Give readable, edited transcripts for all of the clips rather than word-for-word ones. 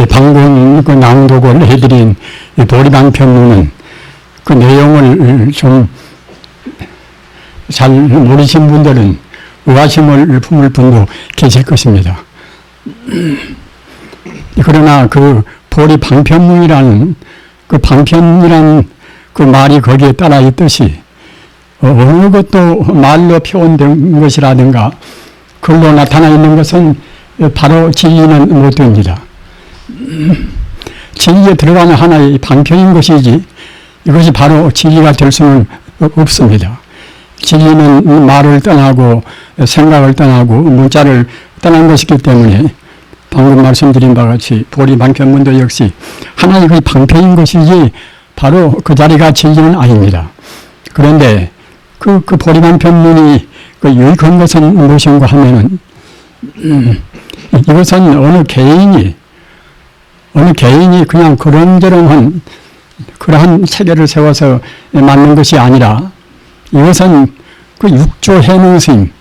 방금 그 낭독을 해드린 보리방편문은 그 내용을 좀 잘 모르신 분들은 의아심을 품을 분도 계실 것입니다. 그러나 그 보리방편문이라는 그 방편이라는 그 말이 거기에 따라 있듯이 어느 것도 말로 표현된 것이라든가 글로 나타나 있는 것은 바로 진리는 못 됩니다. 진리에 들어가는 하나의 방편인 것이지 이것이 바로 진리가 될 수는 없습니다. 진리는 말을 떠나고 생각을 떠나고 문자를 떠난 것이기 때문에 방금 말씀드린 바와 같이 보리방편문도 역시 하나의 그 방편인 것이지 바로 그 자리가 진리는 아닙니다. 그런데 그 보리방편문이 그 유익한 것은 무엇인가 하면은 이것은 어느 개인이 그냥 그런저런한 그러한 체계를 세워서 만든 것이 아니라 이것은 그 육조해능 스님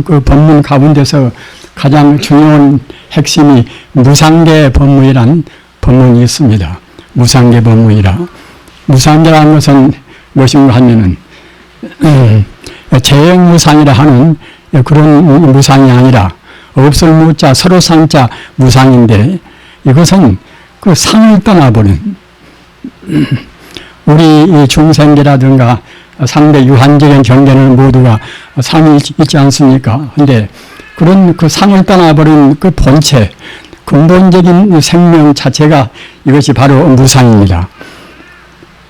그 법문 가운데서 가장 중요한 핵심이 무상계 법문이란 법문이 있습니다. 무상계 법문이라. 무상계라는 것은 무엇인가 하면은 재행무상이라 하는 그런 무상이 아니라 없을 무자 서로 상자 무상인데 이것은 그 상을 떠나버린 우리 중생계라든가 상대 유한적인 경계는 모두가 상이 있지 않습니까? 근데 그런 그 상을 떠나버린 그 본체 근본적인 생명 자체가 이것이 바로 무상입니다.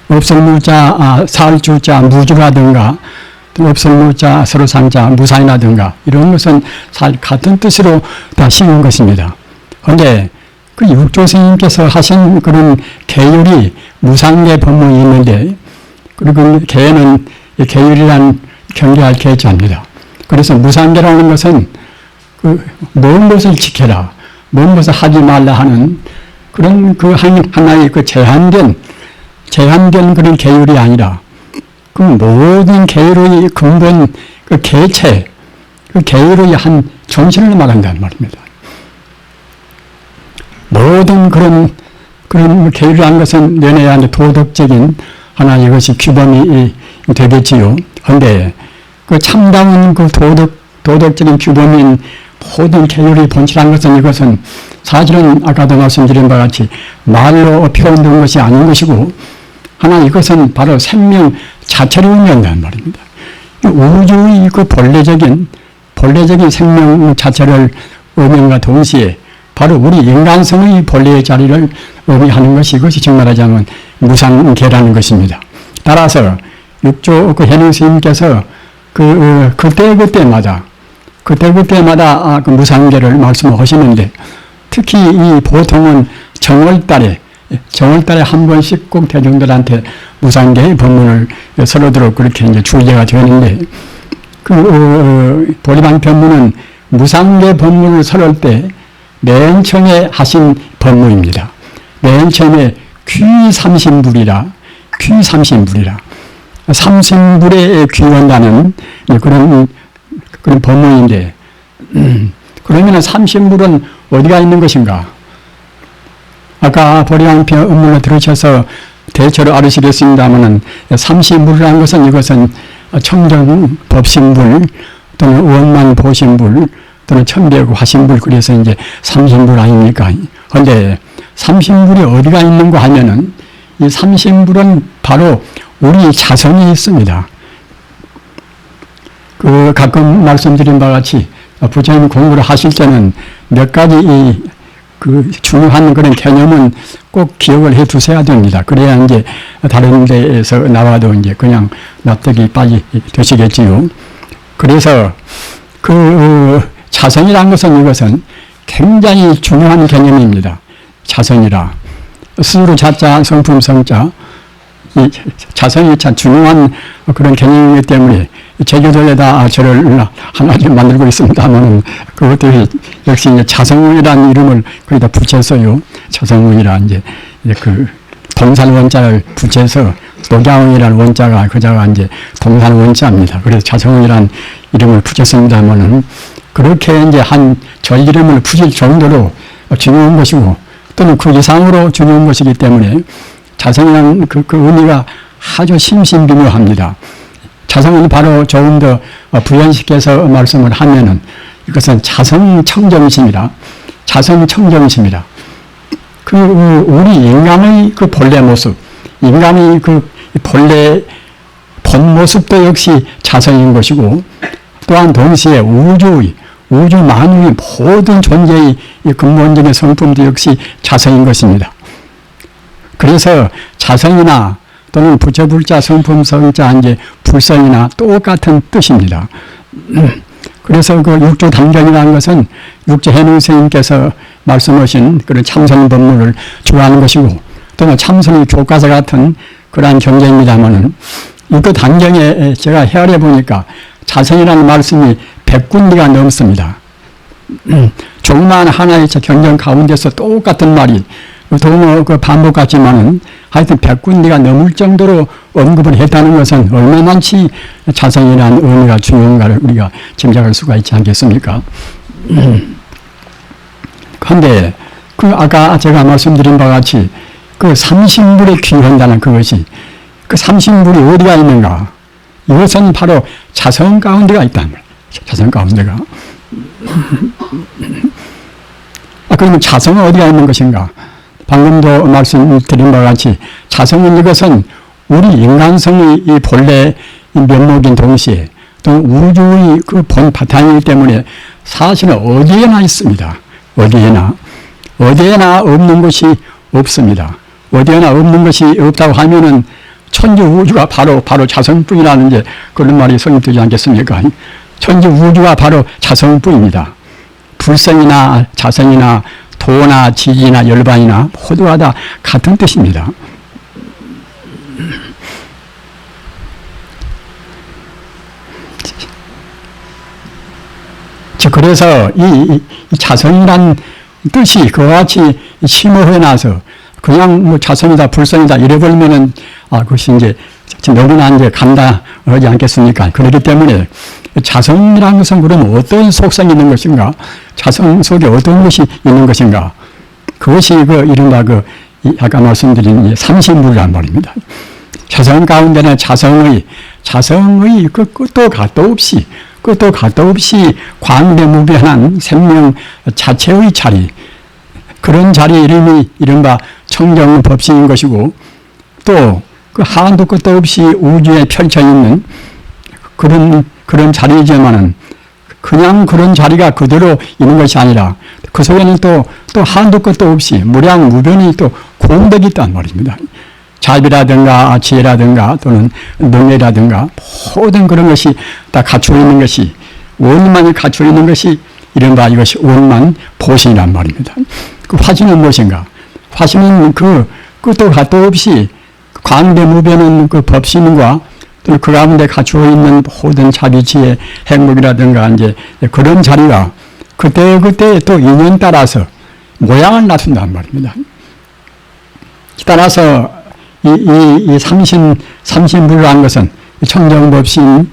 없을 무자 살주자 무주라든가 없을 무자 서로 상자 무상이라든가 이런 것은 같은 뜻으로 다 씌운 것입니다. 그런데 그 육조 스님께서 하신 그런 계율이 무상계 법문이 있는데 그리고 계는 계율이란 경계할 계자입니다. 그래서 무상계라는 것은 그 먼 것을 지켜라, 먼 것을 하지 말라 하는 그런 그 하나의 그 제한된 그런 계율이 아니라 그 모든 계율의 근본 그 개체, 그 계율의 한 정신을 말한다는 말입니다. 모든 그런 계율이라는 것은 내내야 도덕적인 하나 이것이 규범이 되겠지요. 그런데 그 참다운 그 도덕적인 규범인 모든 계율의 본질한 것은 이것은 사실은 아까도 말씀드린 바와 같이 말로 표현된 것이 아닌 것이고 하나 이것은 바로 생명 자체를 의미한다는 말입니다. 우주의 그 본래적인 생명 자체를 의미함과 동시에 바로 우리 인간성의 본래의 자리를 의미하는 것이 이것이 정말하자면 무상계라는 것입니다. 따라서 육조 그 해능 스님께서 그때마다 그 무상계를 말씀하시는데 특히 이 보통은 정월달에 한 번씩 꼭 대중들한테 무상계의 법문을 서로들어 그렇게 이제 주제가 되는데 그 보리방편문은 무상계 법문을 설할 때 맨 처음에 하신 법문입니다. 맨 처음에 귀삼신불이라 삼신불에 귀한다는 그런 법문인데 그러면 삼신불은 어디가 있는 것인가? 아까 보리방편문을 들으셔서 대체로 알으시겠습니다마는 삼신불이라는 것은 이것은 청정 법신불 또는 원만 보신불 또는 천배구 화신불 그래서 이제 삼신불 아닙니까? 그런데 삼신불이 어디가 있는가 하면은 이 삼신불은 바로 우리 자성이 있습니다. 그 가끔 말씀드린 바와 같이 부처님 공부를 하실 때는 몇 가지 그 중요한 그런 개념은 꼭 기억을 해 두셔야 됩니다. 그래야 이제 다른 데에서 나와도 이제 그냥 납득이 빨리 되시겠지요. 그래서 그 자성이라는 것은 이것은 굉장히 중요한 개념입니다. 자성이라. 스스로 자자, 성품 성자. 이 자성이 참 중요한 그런 개념이기 때문에 제교도에다 저를 하나 좀 만들고 있습니다만 그것도 역시 이제 자성이라는 이름을 거기다 붙였어요. 자성이라 이제 그 동산 원자를 붙여서 녹양이라는 원자가 그자가 이제 동산 원자입니다. 그래서 자성이라는 이름을 붙였습니다만은 그렇게 이제 저 이름을 붙일 정도로 중요한 것이고 또는 그 이상으로 중요한 것이기 때문에 자성이라는 그 의미가 아주 심신미묘합니다. 자성은 바로 조금 더 부연시켜서 말씀을 하면은 이것은 자성청정심이라. 자성청정심이라. 우리 인간의 그 본래 모습, 인간의 그 본래 본 모습도 역시 자성인 것이고 또한 동시에 우주 만유의 모든 존재의 근본적인 성품도 역시 자성인 것입니다. 그래서 자성이나 또는 부처불자 성품성자 이제 불성이나 똑같은 뜻입니다. 그래서 그 육조단경이라는 것은 육조해능 스님께서 말씀하신 그런 참선 법문을 주관하는 것이고 또는 참선의 교과서 같은 그러한 경제입니다만은 육조단경에 제가 헤아려 보니까 자성이라는 말씀이 100군데가 넘습니다. 조그마한 하나의 경전 가운데서 똑같은 말이 도무 그 반복 같지만은 하여튼 100군데가 넘을 정도로 언급을 했다는 것은 얼마만치 자성이라는 의미가 중요한가를 우리가 짐작할 수가 있지 않겠습니까? 그런데 그 아까 제가 말씀드린 바와 같이 그 삼신불에 귀한다는 그것이 그 삼신불이 어디가 있는가? 이것은 바로 자성 가운데가 있다는 거예요. 자성 가운데가. 그러면 자성은 어디가 있는 것인가? 방금도 말씀드린 바와 같이 자성은 이것은 우리 인간성의 이 본래 면목인 동시에 또 우주의 그 본 바탕이기 때문에 사실은 어디에나 있습니다. 어디에나 없는 것이 없습니다. 어디에나 없는 것이 없다고 하면은 천지 우주가 바로 자성뿐이라는 이제 그런 말이 성립되지 않겠습니까? 천지 우주가 바로 자성뿐입니다. 불성이나 자성이나 도나 지지나 열반이나 모두가 다 같은 뜻입니다. 그래서 이 자성이란 뜻이 그와 같이 심어해 놔서 그냥 뭐 자성이다 불성이다 이래버리면은 그것이 이제 너무나 이제 간단하지 않겠습니까? 그렇기 때문에 자성이라는 것은 그럼 어떤 속성이 있는 것인가? 자성 속에 어떤 것이 있는 것인가? 그것이 이른바 아까 말씀드린 삼신불이란 말입니다. 자성 가운데는 자성의 그 끝도 갓도 없이 광대무변한 생명 자체의 자리, 그런 자리의 이름이 이른바 청정법신인 것이고 또 그 한도 끝도 없이 우주에 펼쳐 있는 그런 자리이지만은 그냥 그런 자리가 그대로 있는 것이 아니라 그 속에는 또 한도 끝도 없이 무량무변이 또 공백이 있단 말입니다. 자비라든가 지혜라든가 또는 능력이라든가 모든 그런 것이 다 갖추어 있는 것이 원만히 갖추어 있는 것이 이른바 이것이 원만 보신이란 말입니다. 그 화신은 무엇인가? 화신은 그 끝도 갓도 없이 광대무변한 그 법신과 또 그 가운데 갖추어 있는 모든 자비지혜 행복이라든가 이제 그런 자리가 그때 또 인연 따라서 모양을 갖춘단 말입니다. 따라서 이 삼신불이라는 것은 청정법신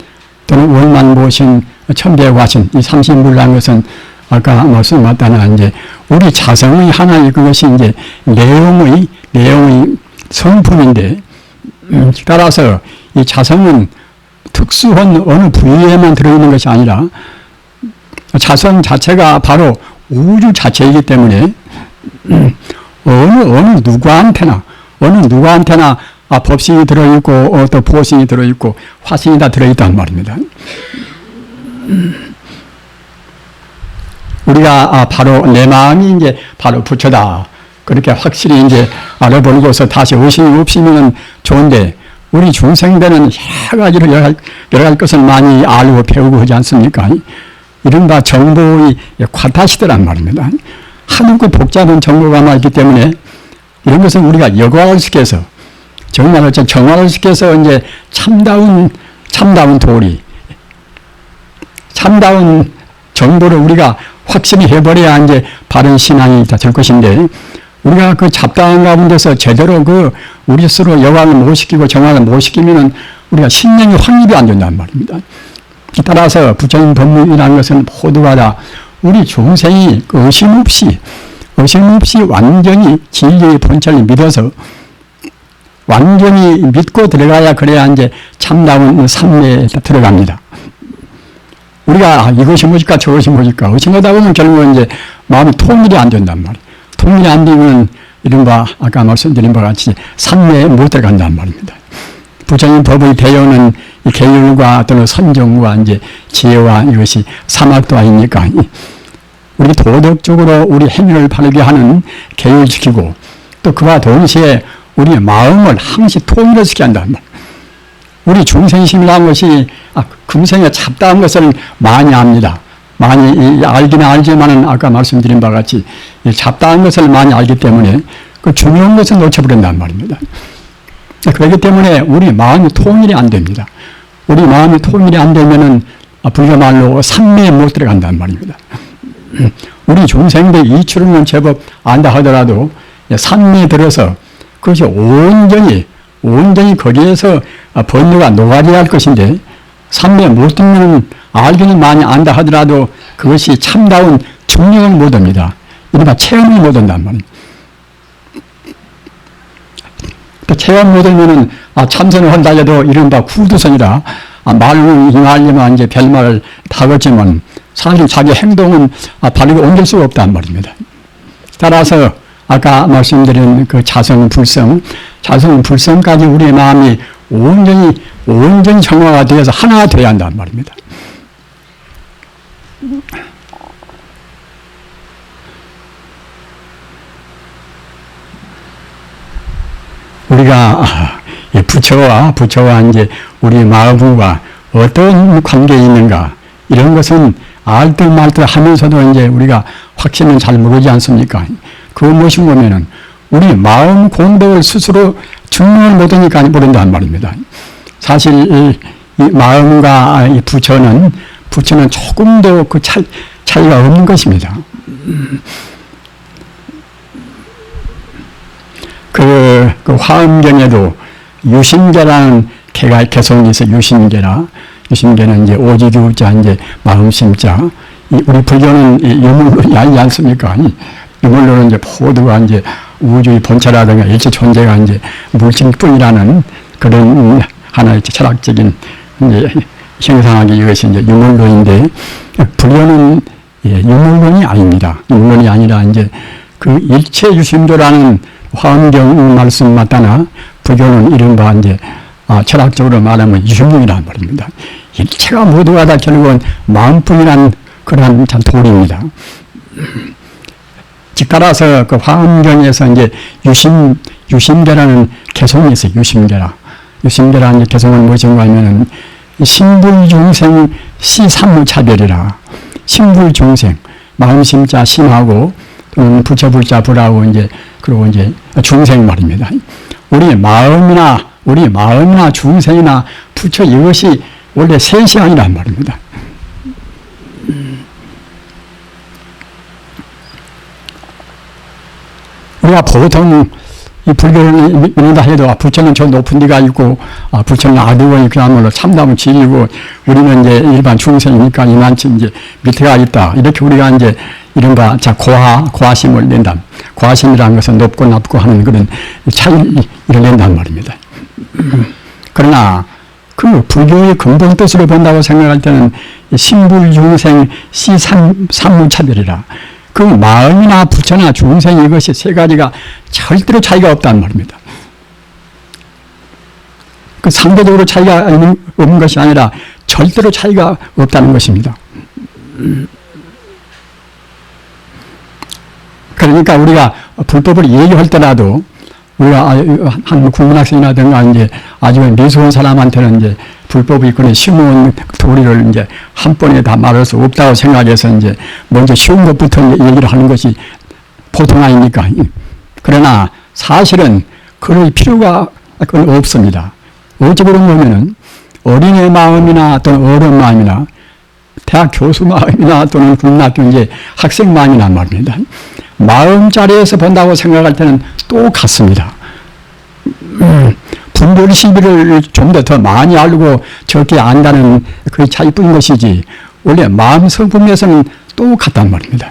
또는 원만보신 천대화신 이 삼신불이라는 것은 아까 말씀드렸다나 이제 우리 자성의 하나의 그것이 이제 내용의 성품인데 따라서 이 자성은 특수한 어느 부위에만 들어있는 것이 아니라 자성 자체가 바로 우주 자체이기 때문에 어느 누구한테나 법신이 들어있고 또 보신이 들어있고 화신이 다 들어있단 말입니다. 우리가 바로 내 마음이 이제 바로 부처다. 그렇게 확실히 이제 알아버리고서 다시 의심이 없으면 좋은데 우리 중생들은 여러 가지로 여러 가지 것을 많이 알고 배우고 하지 않습니까? 이른바 정보의 과타시대란 말입니다. 하도 그 복잡한 정보가 많기 때문에 이런 것은 우리가 여과를 시켜서 정말로 정화를 시켜서 이제 참다운 도리, 참다운 정보를 우리가 확실히 해버려야 이제 바른 신앙이 될 것인데 우리가 그 잡다한 가운데서 제대로 우리 스스로 여과를 못 시키고 정화를 못 시키면은 우리가 신령이 확립이 안 된단 말입니다. 따라서 부처님 법문이라는 것은 모두가 다 우리 중생이 의심 의심없이 완전히 진리의 본체를 믿어서 완전히 믿고 들어가야 그래야 이제 참다운 삼매에 들어갑니다. 우리가 이것이 무엇일까 저것이 무엇일까 의심하다 보면 결국은 이제 마음이 통일이 안 된단 말이에요. 통일이 안 되면 이른바 아까 말씀드린 바와 같이 삼매에 못 들어간단 말입니다. 부처님 법의 대여는 이 계율과 또는 선정과 이제 지혜와 이것이 사막도 아닙니까? 우리 도덕적으로 우리 행위를 바르게 하는 계율 지키고 또 그와 동시에 우리의 마음을 항시 통일을 시켜야 한단 말이에요. 우리 중생심이라는 것이 금생에 잡다한 것을 많이 압니다. 많이 알기는 알지만은 아까 말씀드린 바와 같이 잡다한 것을 많이 알기 때문에 그 중요한 것을 놓쳐버린단 말입니다. 그렇기 때문에 우리 마음이 통일이 안 됩니다. 우리 마음이 통일이 안 되면은 불교 말로 삼매에 못 들어간단 말입니다. 우리 중생들 이출은 제법 안다 하더라도 삼매에 들어서 그것이 온전히 거기에서 번뇌가 녹아져야 할 것인데 삼매에 못 들면 알기는 많이 안다 하더라도 그것이 참다운 증명을 못 합니다. 이른바 체험을 못 한단 말입니다. 체험 못 하면은 참선을 한다 해도 이른바 구두선이라 말로 임하려면 이제 별말을 다 걷지만 사실 자기 행동은 바르게 옮길 수가 없단 말입니다. 따라서 아까 말씀드린 그 자성불성까지 우리의 마음이 온전히 정화가 되어서 하나가 되어야 한단 말입니다. 우리가 부처와 이제 우리 마음과 어떤 관계에 있는가 이런 것은 알듯 말듯 하면서도 이제 우리가 확신은 잘 모르지 않습니까? 그거 무엇이 보면은 우리 마음 공덕을 스스로 증명을 못하니까 모른단 말입니다. 사실 이 마음과 이 부처는 조금도 그 차이가 없는 것입니다. 그 화엄경에도 유심계라는 개성이 있어요. 유심계는 이제 오지규자 이제 마음심자. 우리 불교는 유물론이 아니지 않습니까? 유물론은 이제 모두가 이제 우주의 본체라든가 일체 존재가 이제 물질뿐이라는 그런 하나의 철학적인 이제 형상하기 이것이 이제 유물론인데 불교는 유물론이 아닙니다. 유물론이 아니라 이제 그 일체 유심도라는 화엄경 말씀 맞다나 불교는 이른바 이제 철학적으로 말하면 유심론이란 말입니다. 일체가 모두가 다 결국은 마음뿐이란 그러한 참 도리입니다. 즉 따라서 그 화엄경에서 이제 유심계라는 개성이 있어요. 유심계라는 개성은 무엇인가 하면은 신불중생 시삼무차별이라. 신불중생 마음심자 심하고 또는 부처불자 불하고 이제 그리고 이제 중생 말입니다. 우리 마음이나 중생이나 부처 이것이 원래 셋이 아니란 말입니다. 우리가 보통 이 불교를 믿는다 해도 부처는 저 높은 데가 있고 부처는 아두원이 그야말로 참담은 진리고 우리는 이제 일반 중생이니까 이만치 이제 밑에가 있다. 이렇게 우리가 이제 이른바 고하심을 낸다. 고하심이라는 것은 높고 낮고 하는 그런 차이를 낸단 말입니다. 그러나 그 불교의 근본 뜻으로 본다고 생각할 때는 신불중생 시삼무차별이라. 그 마음이나 부처나 중생 이것이 세 가지가 절대로 차이가 없다는 말입니다. 그 상대적으로 차이가 없는 것이 아니라 절대로 차이가 없다는 것입니다. 그러니까 우리가 불법을 얘기할 때라도 우리가 한 국민학생이라든가 이제 아주 미숙한 사람한테는 이제 불법이 그런 쉬운 도리를 이제 한 번에 다 말할 수 없다고 생각해서 이제 먼저 쉬운 것부터 얘기를 하는 것이 보통 아닙니까? 그러나 사실은 그럴 필요가 없습니다. 어찌 그러냐면은 어린애 마음이나 또는 어른 마음이나 대학 교수 마음이나 또는 국민학교 이제 학생 마음이란 말입니다. 마음자리에서 본다고 생각할 때는 똑같습니다. 분별 시비를 좀 더 많이 알고 적게 안다는 그 차이뿐인 것이지 원래 마음 성품에서는 똑같단 말입니다.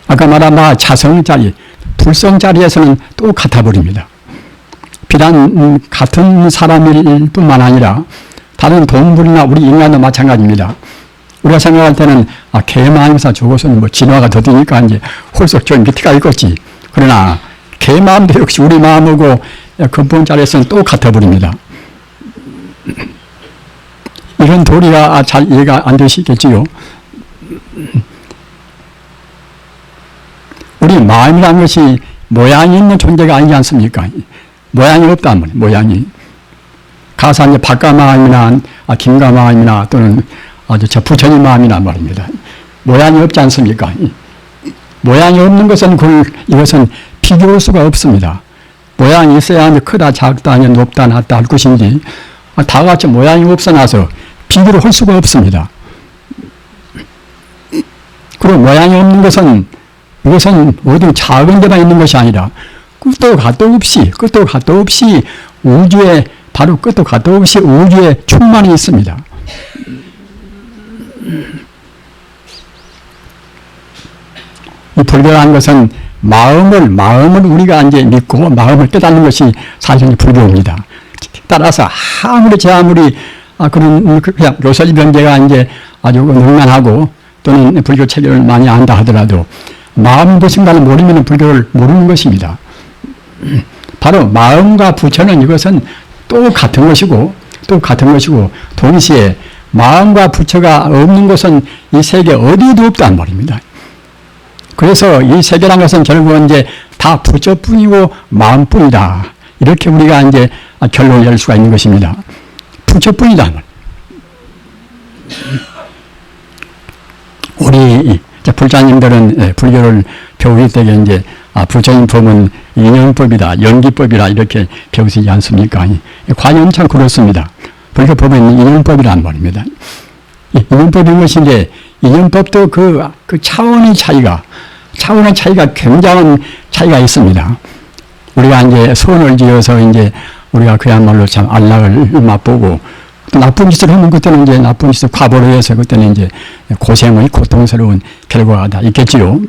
아까 말한 자성자리, 불성자리에서는 또 같아 버립니다. 비단 같은 사람일 뿐만 아니라 다른 동물이나 우리 인간도 마찬가지입니다. 우리가 생각할 때는 개 마음에서 저것은 뭐 진화가 더디니까 이제 홀썩 저 밑에가 있겠지. 그러나 개 마음도 역시 우리 마음하고 근본 자리에서는 또 같아 버립니다. 이런 도리가 잘 이해가 안 되시겠지요. 우리 마음이라는 것이 모양이 있는 존재가 아니지 않습니까? 모양이 없단 말이에요. 모양이. 가서 이제 박가 마음이나 김가 마음이나 또는 저 부처님 마음이나 말입니다. 모양이 없지 않습니까? 모양이 없는 것은 이것은 비교할 수가 없습니다. 모양이 있어야 이제 크다 작다 아니 높다 낮다 할 것인지 다 같이 모양이 없어 나서 비교를 할 수가 없습니다. 그리고 모양이 없는 것은 이것은 어디 작은 데만 있는 것이 아니라 끝도 갓도 없이 우주에 바로 끝도 갓도 없이 우주에 충만히 있습니다. 이 불교라는 것은 마음을 우리가 이제 믿고 마음을 깨닫는 것이 사실 불교입니다. 따라서 아무리 그런 그냥 요설 변제가 이제 아주 능란하고 또는 불교 체계를 많이 안다 하더라도 마음이 무엇인가를 모르면 불교를 모르는 것입니다. 바로 마음과 부처는 이것은 또 같은 것이고 동시에 마음과 부처가 없는 것은 이 세계 어디에도 없단 말입니다. 그래서 이 세계란 것은 결국은 이제 다 부처뿐이고 마음뿐이다. 이렇게 우리가 이제 결론을 낼 수가 있는 것입니다. 부처뿐이다. 우리 불자님들은 불교를 배우실 때 이제 부처님 법은 인연법이다, 연기법이다 이렇게 배우시지 않습니까? 과연 참 그렇습니다. 불교 법은 인연법이란 말입니다. 인연법인 것인데 인연법도 그 차원의 차이가 굉장한 차이가 있습니다. 우리가 이제 선을 지어서 이제 우리가 그야말로 참 안락을 맛보고 또 나쁜 짓을 하면 그때는 이제 나쁜 짓을 과보로 해서 그때는 이제 고생의 고통스러운 결과가 다 있겠지요.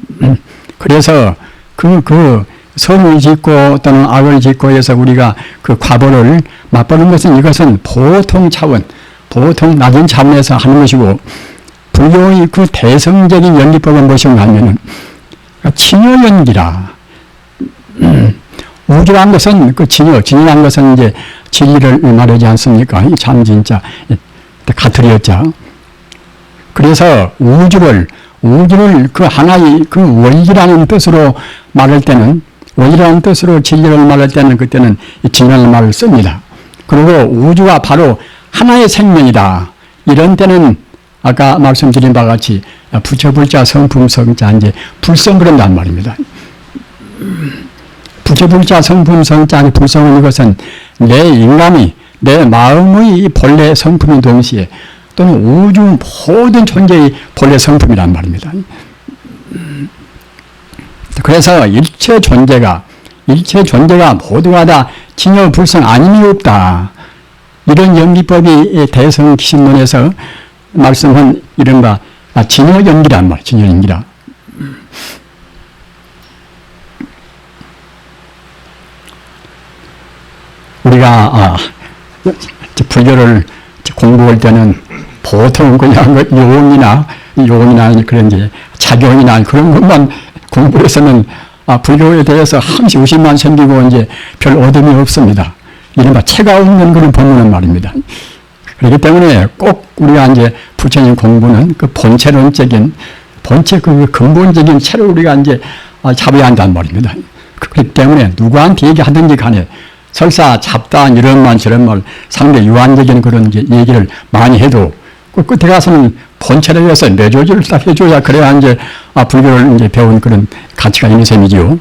그래서 그 선을 짓고 또는 악을 짓고 해서 우리가 그 과보를 맛보는 것은 이것은 보통 차원, 보통 낮은 차원에서 하는 것이고 불교의 그 대성적인 연기법은 무엇인가 하면은 진여연기라. 우주란 것은 진이란 것은 이제 진리를 말하지 않습니까? 참 진짜 가트리었자. 그래서 우주를 그 하나의 그 원리라는 뜻으로 말할 때는 원리라는 뜻으로 진리를 말할 때는 그때는 진리라는 말을 씁니다. 그리고 우주가 바로 하나의 생명이다. 이런 때는 아까 말씀드린 바와 같이 부처불자 성품성자 이제 불성 그런단 말입니다. 부처불자 성품성자 불성은 이것은 내 인간이 내 마음의 본래 성품인 동시에 또는 우주 모든 존재의 본래 성품이란 말입니다. 그래서 일체 존재가 모두가 다 진여 불성 아님이 없다. 이런 연기법이 대성기신론에서 말씀한 이른바 진여연기란 말, 진여연기라. 우리가 불교를 공부할 때는 보통 그냥 요원이나 그런 이제 작용이나 그런 것만 공부해서는 불교에 대해서 항시 의심만 생기고 이제 별 얻음이 없습니다. 이른바 체가 없는 그런 법문은 말입니다. 그렇기 때문에 꼭 우리가 이제 부처님 공부는 그 본체론적인 그 근본적인 체를 우리가 이제 잡아야 한다는 말입니다. 그렇기 때문에 누구한테 얘기하든지 간에 설사 잡다한 이런 말 저런 말 상대 유한적인 그런 얘기를 많이 해도 그 끝에 가서는 본체를 위해서 내조지를 딱 해줘야 그래야 이제 불교를 이제 배운 그런 가치가 있는 셈이지요.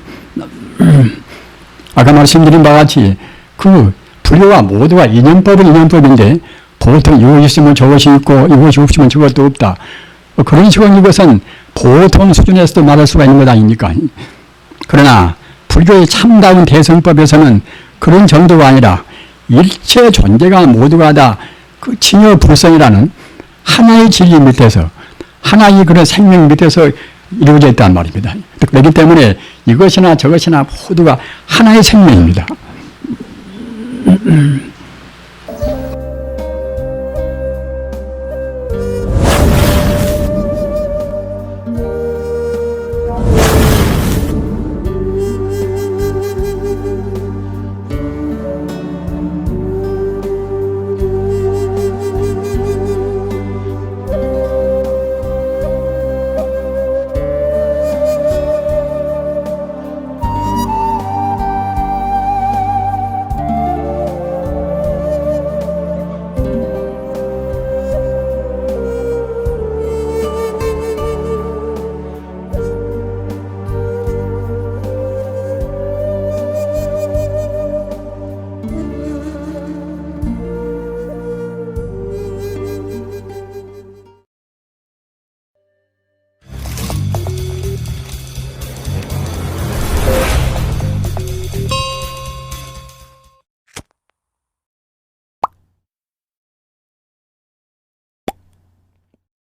아까 말씀드린 바와 같이 그 불교가 모두가 인연법은 인연법인데 보통 이것이 있으면 저것이 있고 이것이 없으면 저것도 없다. 그런 식으로 이것은 보통 수준에서도 말할 수가 있는 것 아닙니까? 그러나 불교의 참다운 대성법에서는 그런 정도가 아니라 일체 존재가 모두가 다 그 진여 불성이라는 하나의 진리 밑에서 하나의 그런 생명 밑에서 이루어져 있단 말입니다. 그렇기 때문에 이것이나 저것이나 모두가 하나의 생명입니다.